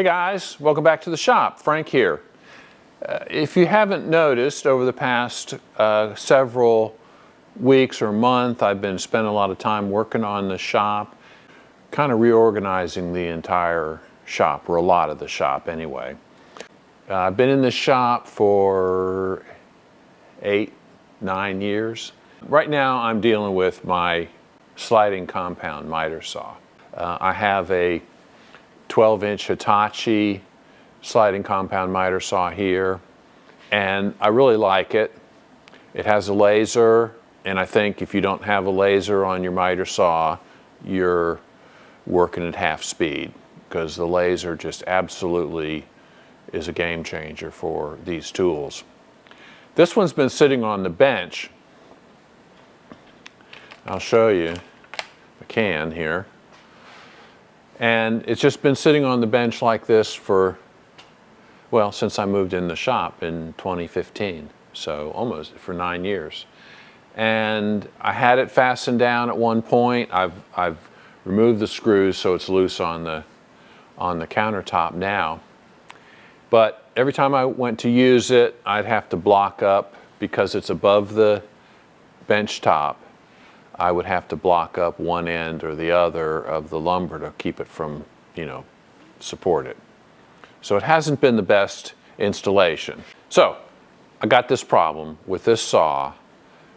Hey guys, welcome back to the shop. Frank here. If you haven't noticed, over the past several weeks or month, I've been spending a lot of time working on the shop, kind of reorganizing the entire shop, or a lot of the shop anyway. I've been in the shop for 8-9 years. Right now I'm dealing with my sliding compound miter saw. I have a 12-inch Hitachi sliding compound miter saw here, and I really like it. It has a laser, and I think if you don't have a laser on your miter saw, you're working at half speed, because the laser just absolutely is a game changer for these tools. This one's been sitting on the bench. I'll show you. I can here. And it's just been sitting on the bench like this for, well, since I moved in the shop in 2015, so almost for 9 years. And I had it fastened down at one point. I've removed the screws so it's loose on the countertop now. But every time I went to use it, I'd have to block up, because it's above the bench top. I would have to block up one end or the other of the lumber to keep it from, support it. So it hasn't been the best installation. So I got this problem with this saw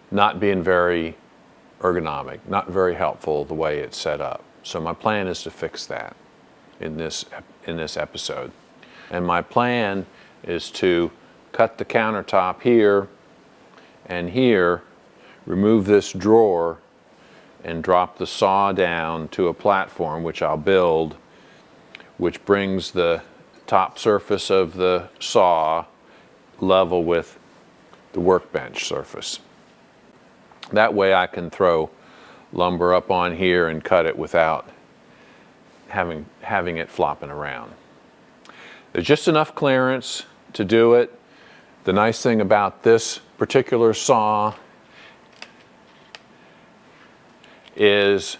not being very ergonomic, not very helpful the way it's set up. So my plan is to fix that in this episode. And my plan is to cut the countertop here and here, remove this drawer, and drop the saw down to a platform which I'll build, which brings the top surface of the saw level with the workbench surface. That way I can throw lumber up on here and cut it without having it flopping around. There's just enough clearance to do it. The nice thing about this particular saw is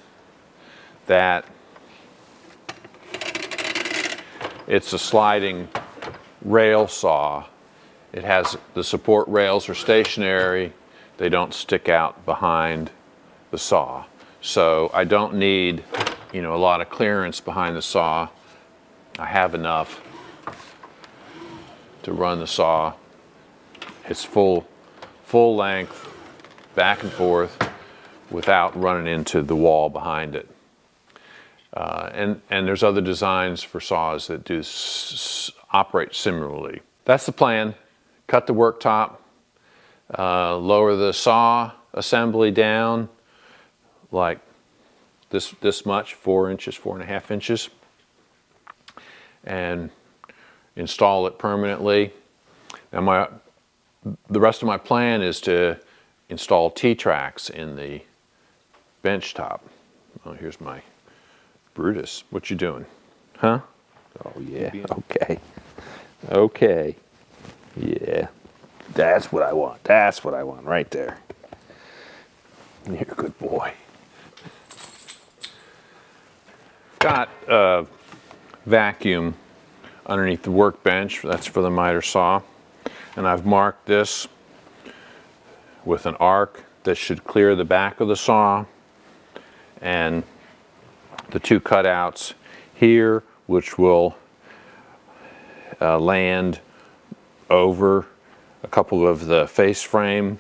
that it's a sliding rail saw. It has, the support rails are stationary. They don't stick out behind the saw. So I don't need, a lot of clearance behind the saw. I have enough to run the saw. It's full length, back and forth, without running into the wall behind it. And there's other designs for saws that do operate similarly. That's the plan. Cut the worktop, lower the saw assembly down like this much, 4 inches, 4.5 inches, and install it permanently. Now the rest of my plan is to install T-tracks in the bench top. Oh, here's my Brutus. What you doing? Huh? Oh yeah, okay. Yeah, that's what I want. That's what I want right there. You're a good boy. Got a vacuum underneath the workbench. That's for the miter saw. And I've marked this with an arc that should clear the back of the saw, and the two cutouts here, which will land over a couple of the face frame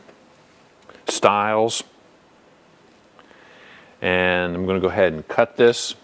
stiles. And I'm going to go ahead and cut this.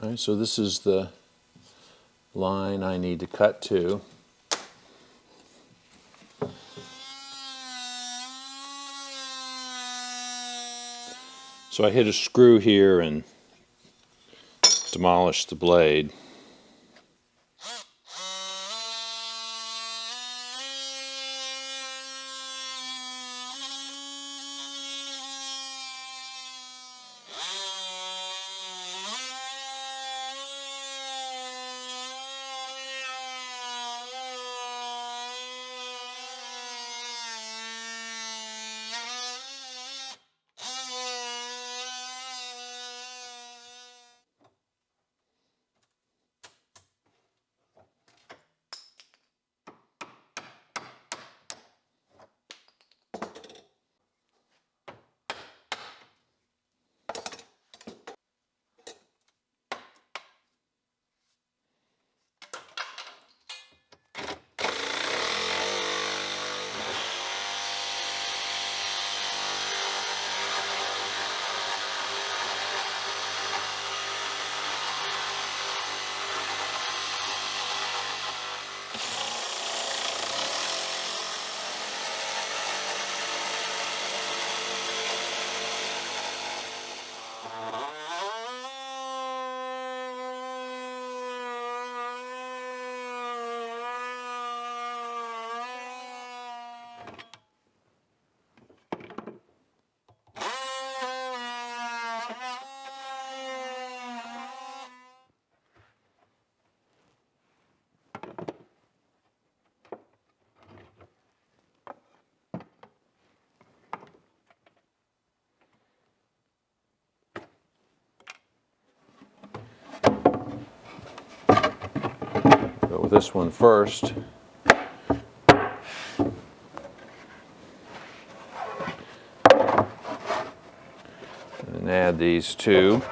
All right, so this is the line I need to cut to. So I hit a screw here and demolished the blade. Go with this one first. And add these two.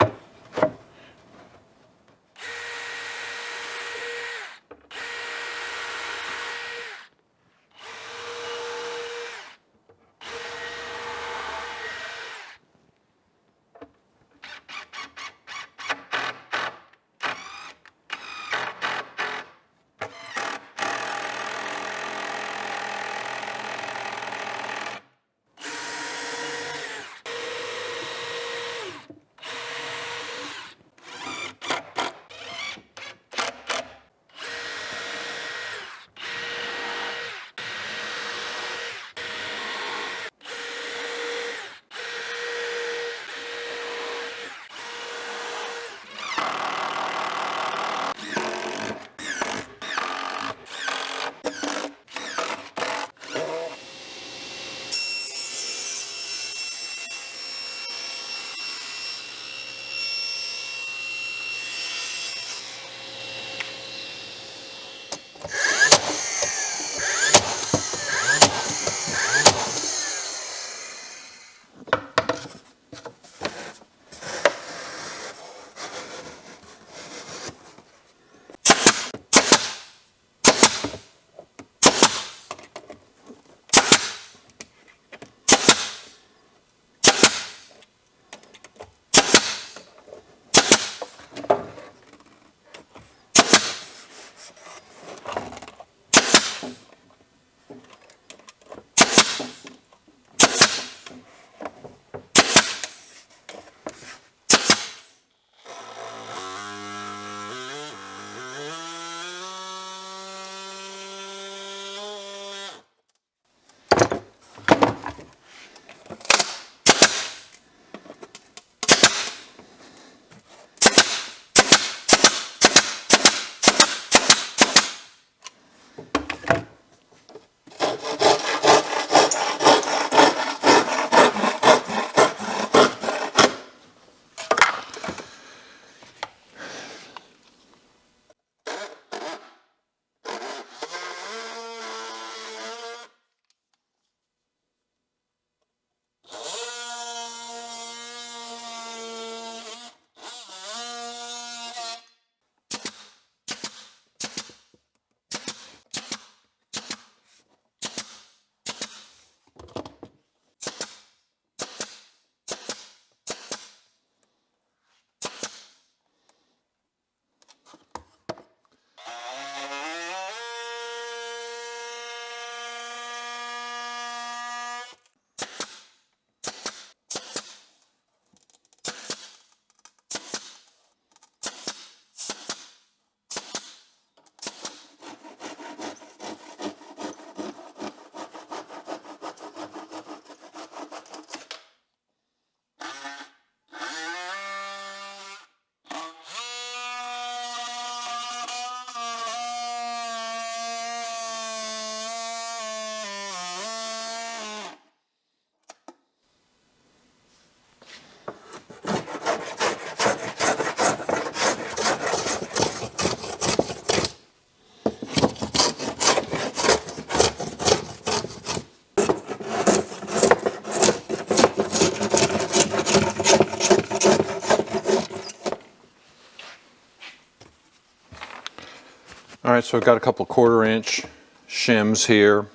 All right, so I've got a couple 1/4 inch shims here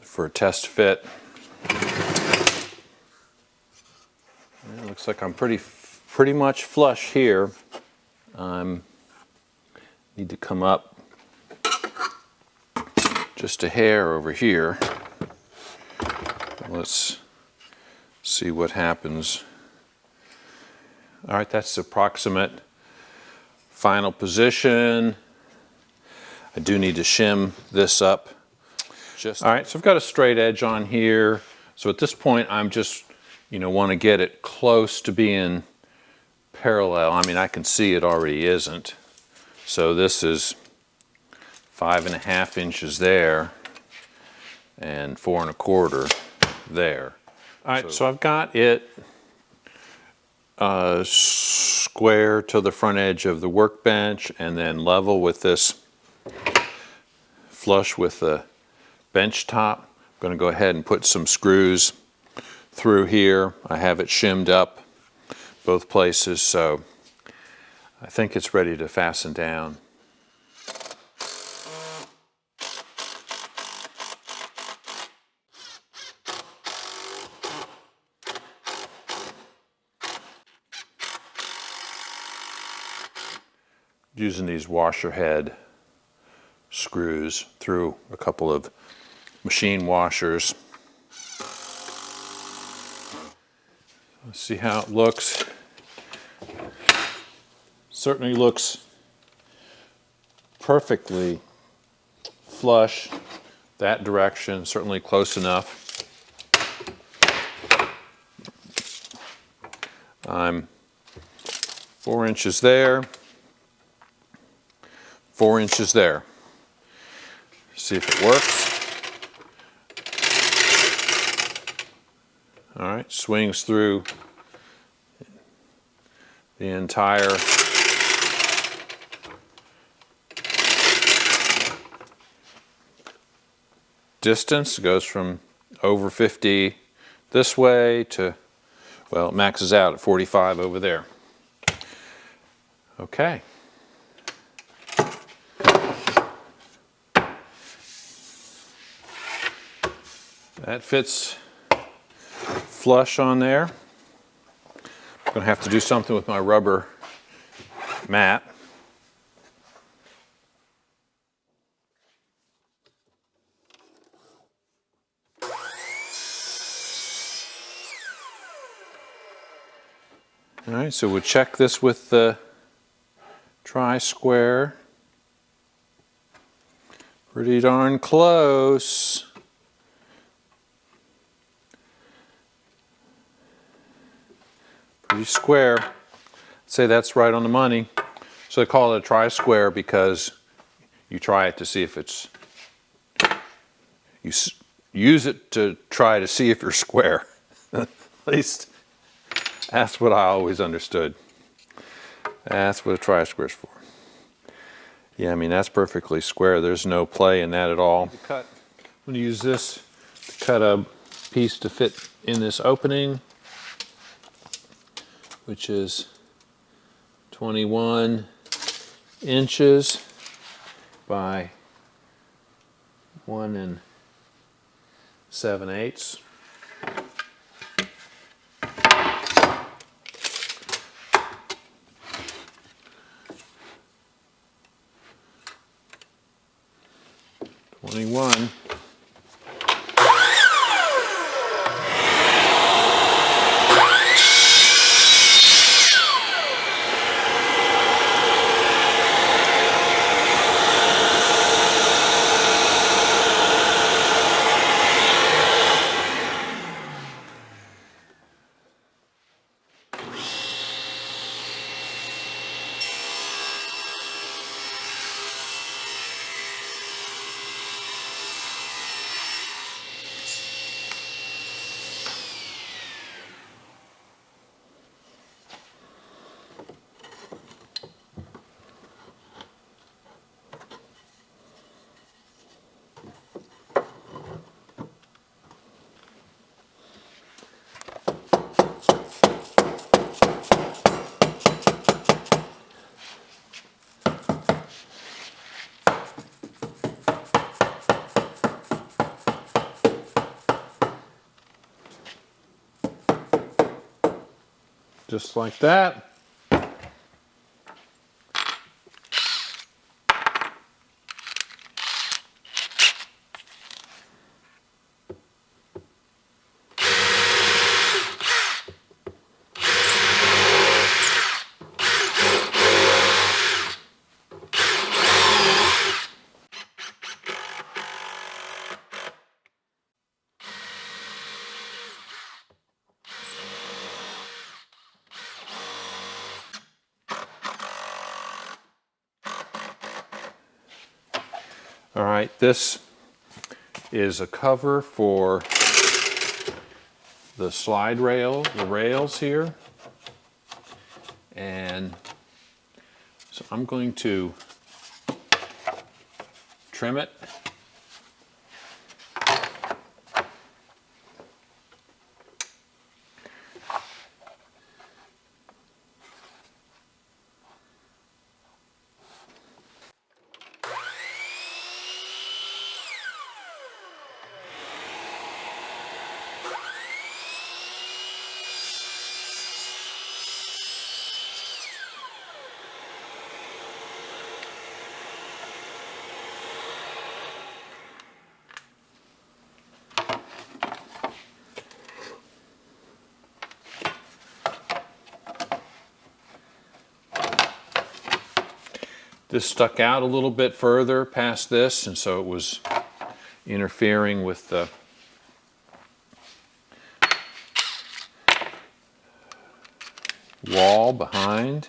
for a test fit. It looks like I'm pretty much flush here. Need to come up just a hair over here. Let's see what happens. All right, that's the approximate final position. I do need to shim this up. All right, so I've got a straight edge on here. So at this point, I'm just, want to get it close to being parallel. I mean, I can see it already isn't. So this is 5.5 inches there and 4 1/4 there. All right, so I've got it square to the front edge of the workbench and then level with this, flush with the bench top. I'm going to go ahead and put some screws through here. I have it shimmed up both places, so I think it's ready to fasten down. Using these washer head screws through a couple of machine washers. Let's see how it looks. Certainly looks perfectly flush that direction, certainly close enough. I'm 4 inches there, 4 inches there. See if it works. All right, swings through the entire distance. It goes from over 50 this way to, well, it maxes out at 45 over there. Okay. That fits flush on there. I'm going to have to do something with my rubber mat. All right, so we'll check this with the tri-square. Pretty darn close. Pretty square. I'd say that's right on the money. So they call it a tri-square because you try it to see if it's, you use it to try to see if you're square. At least that's what I always understood. That's what a tri-square is for. Yeah, I mean, that's perfectly square. There's no play in that at all. I'm going to use this to cut a piece to fit in this opening, which is 21 inches by 1 7/8. One. just like that. All right, this is a cover for the slide rail, the rails here. And so I'm going to trim it. This stuck out a little bit further past this, and so it was interfering with the wall behind.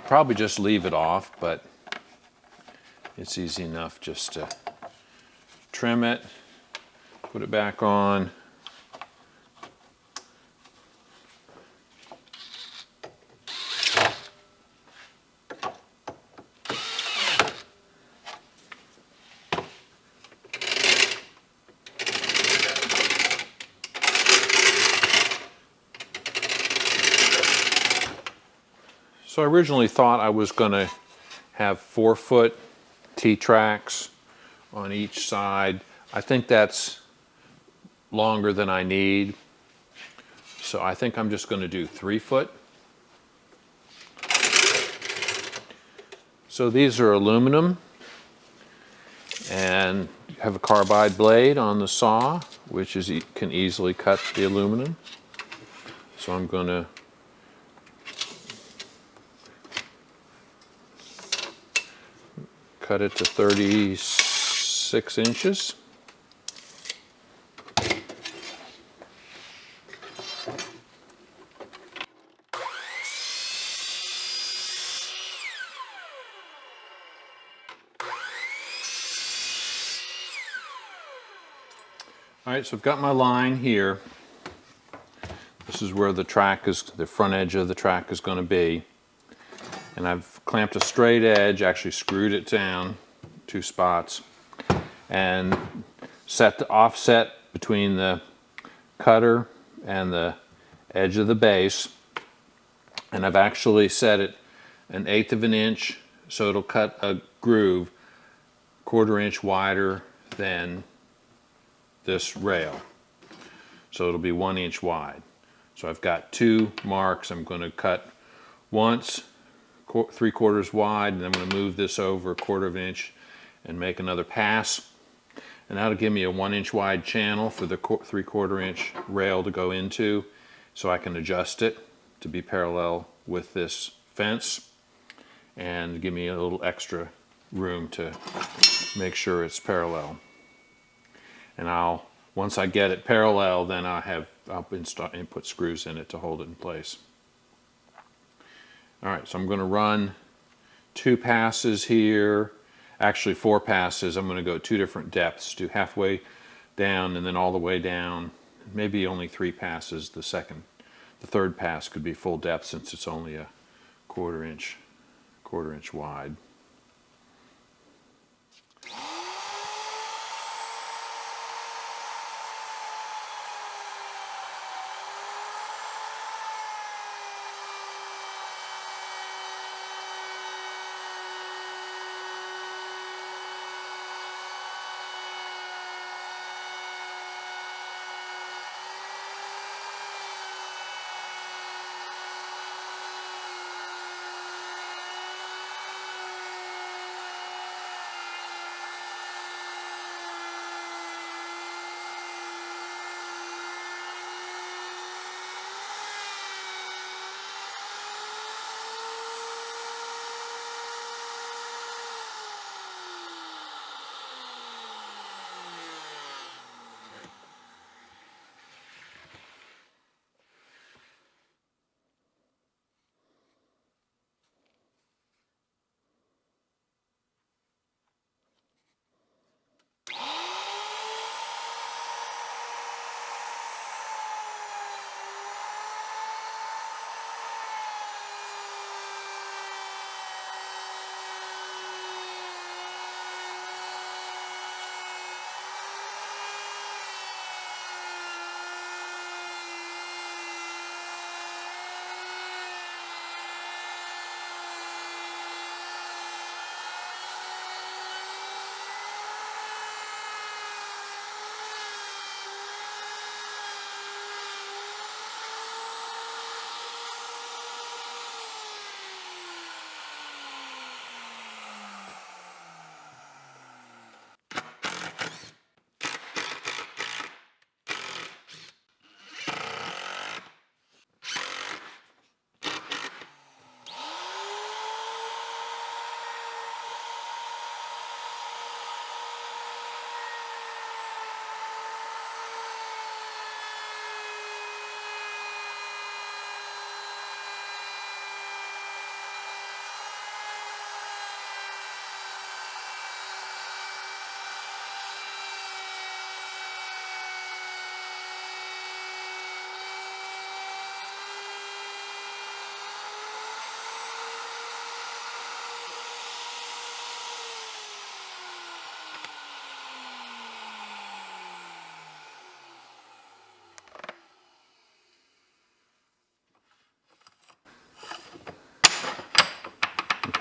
Probably just leave it off, but it's easy enough just to trim it, put it back on. So I originally thought I was going to have 4-foot T-tracks on each side. I think that's longer than I need. So I think I'm just going to do 3-foot. So these are aluminum and have a carbide blade on the saw, which is can easily cut the aluminum. So I'm going to cut it to 36 inches. All right, so I've got my line here. This is where the track is, the front edge of the track is going to be. And I've clamped a straight edge, actually screwed it down 2 spots, and set the offset between the cutter and the edge of the base. And I've actually set it 1/8 of an inch, so it'll cut a groove 1/4 inch wider than this rail. So it'll be 1 inch wide. So I've got 2 marks. I'm going to cut once 3/4 wide, and I'm going to move this over 1/4 of an inch and make another pass. And that'll give me a 1 inch wide channel for the 3/4 inch rail to go into, so I can adjust it to be parallel with this fence and give me a little extra room to make sure it's parallel. And once I get it parallel, then I'll put screws in it to hold it in place. All right, so I'm going to run 2 passes here, actually 4 passes. I'm going to go 2 different depths, do halfway down and then all the way down. Maybe only 3 passes. The 3rd pass could be full depth since it's only a 1/4 inch wide.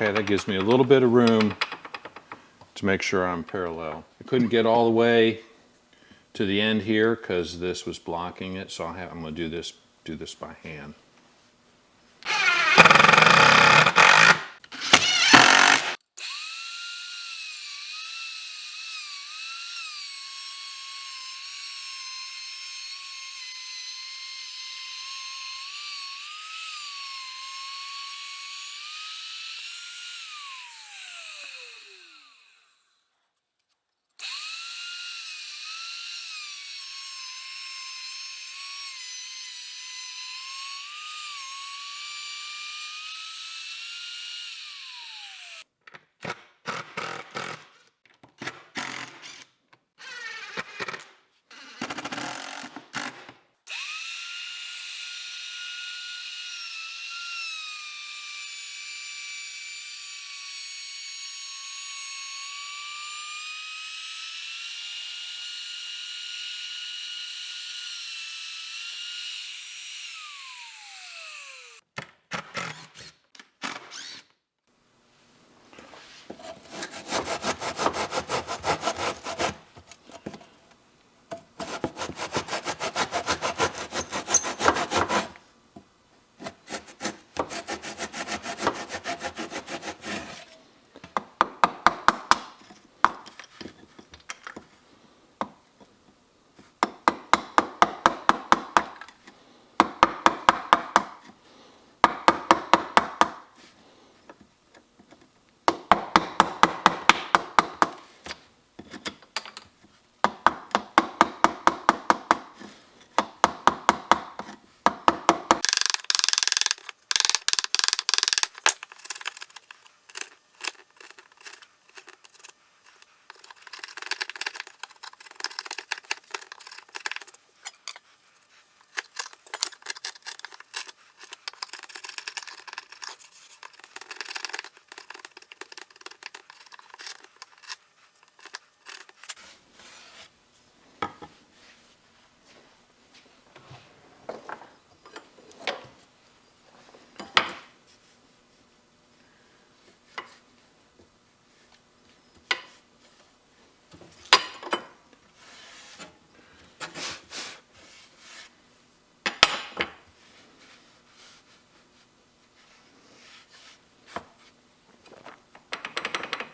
Okay, that gives me a little bit of room to make sure I'm parallel. I couldn't get all the way to the end here because this was blocking it, so I'm going to do this by hand.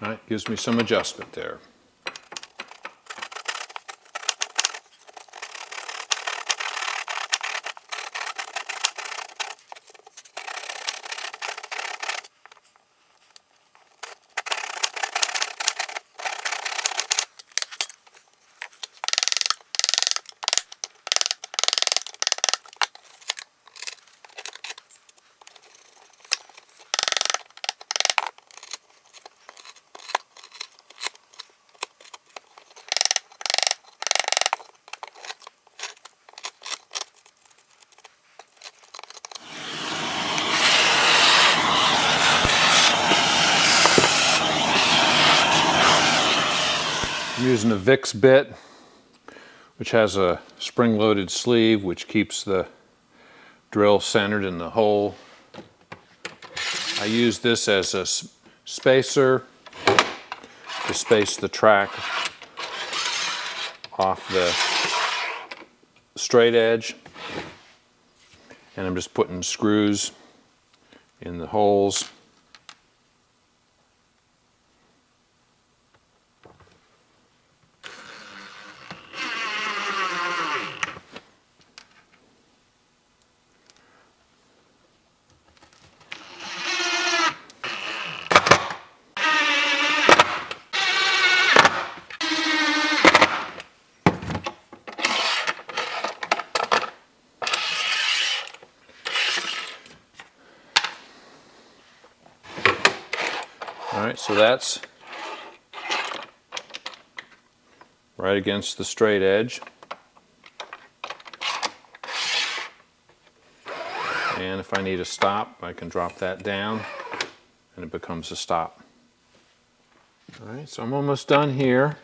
All right, gives me some adjustment there. I'm using a VIX bit, which has a spring-loaded sleeve, which keeps the drill centered in the hole. I use this as a spacer to space the track off the straight edge. And I'm just putting screws in the holes. All right, so that's right against the straight edge. And if I need a stop, I can drop that down and it becomes a stop. All right, so I'm almost done here.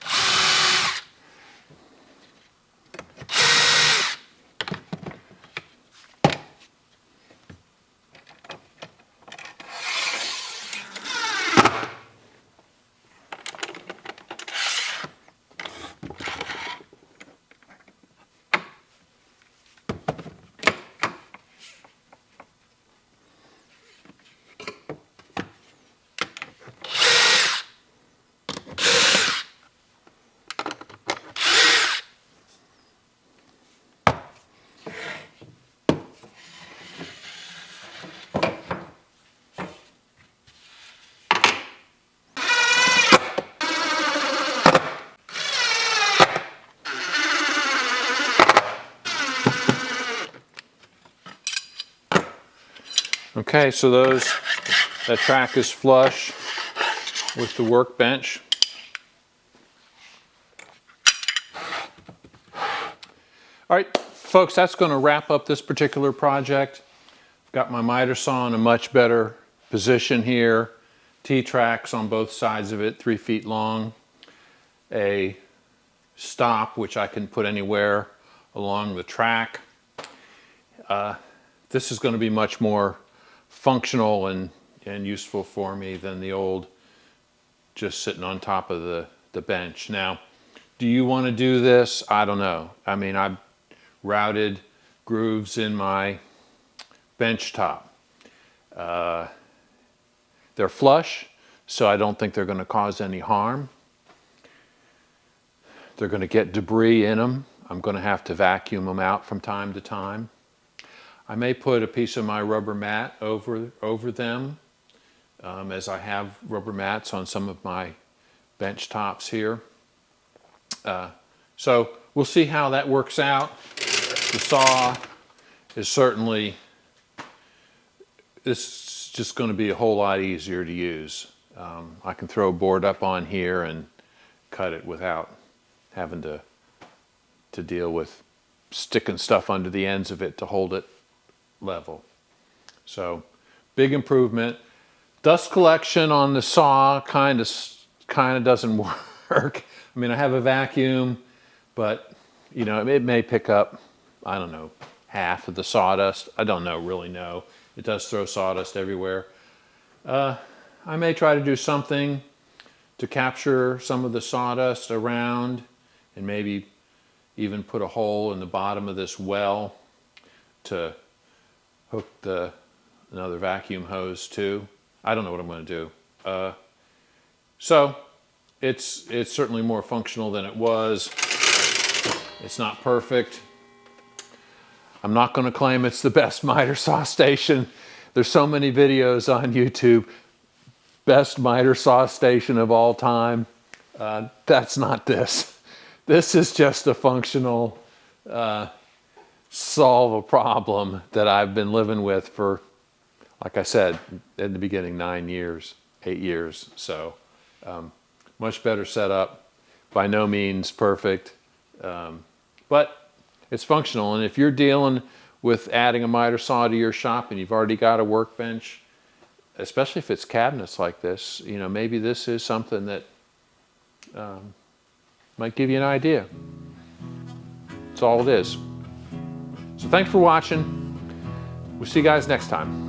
Okay, so that track is flush with the workbench. All right, folks, that's going to wrap up this particular project. I've got my miter saw in a much better position here. T-tracks on both sides of it, 3 feet long. A stop, which I can put anywhere along the track. This is going to be much more functional and useful for me than the old just sitting on top of the bench. Now, do you want to do this? I don't know. I mean, I've routed grooves in my bench top. They're flush, so I don't think they're going to cause any harm. They're going to get debris in them. I'm going to have to vacuum them out from time to time. I may put a piece of my rubber mat over them, as I have rubber mats on some of my bench tops here. So we'll see how that works out. The saw is certainly, it's just going to be a whole lot easier to use. I can throw a board up on here and cut it without having to deal with sticking stuff under the ends of it to hold it level. So big improvement. Dust collection on the saw kind of doesn't work. I mean, I have a vacuum, but you know, it may pick up, I don't know, half of the sawdust. I don't really know. It does throw sawdust everywhere. I may try to do something to capture some of the sawdust around, and maybe even put a hole in the bottom of this well to hook another vacuum hose to. I don't know what I'm going to do. So it's certainly more functional than it was. It's not perfect. I'm not going to claim it's the best miter saw station. There's so many videos on YouTube. Best miter saw station of all time. That's not this. This is just a functional solve a problem that I've been living with for, like I said, in the beginning, 9 years, 8 years. So much better setup. By no means perfect, but it's functional. And if you're dealing with adding a miter saw to your shop and you've already got a workbench, especially if it's cabinets like this, you know, maybe this is something that might give you an idea. That's all it is. So thanks for watching. We'll see you guys next time.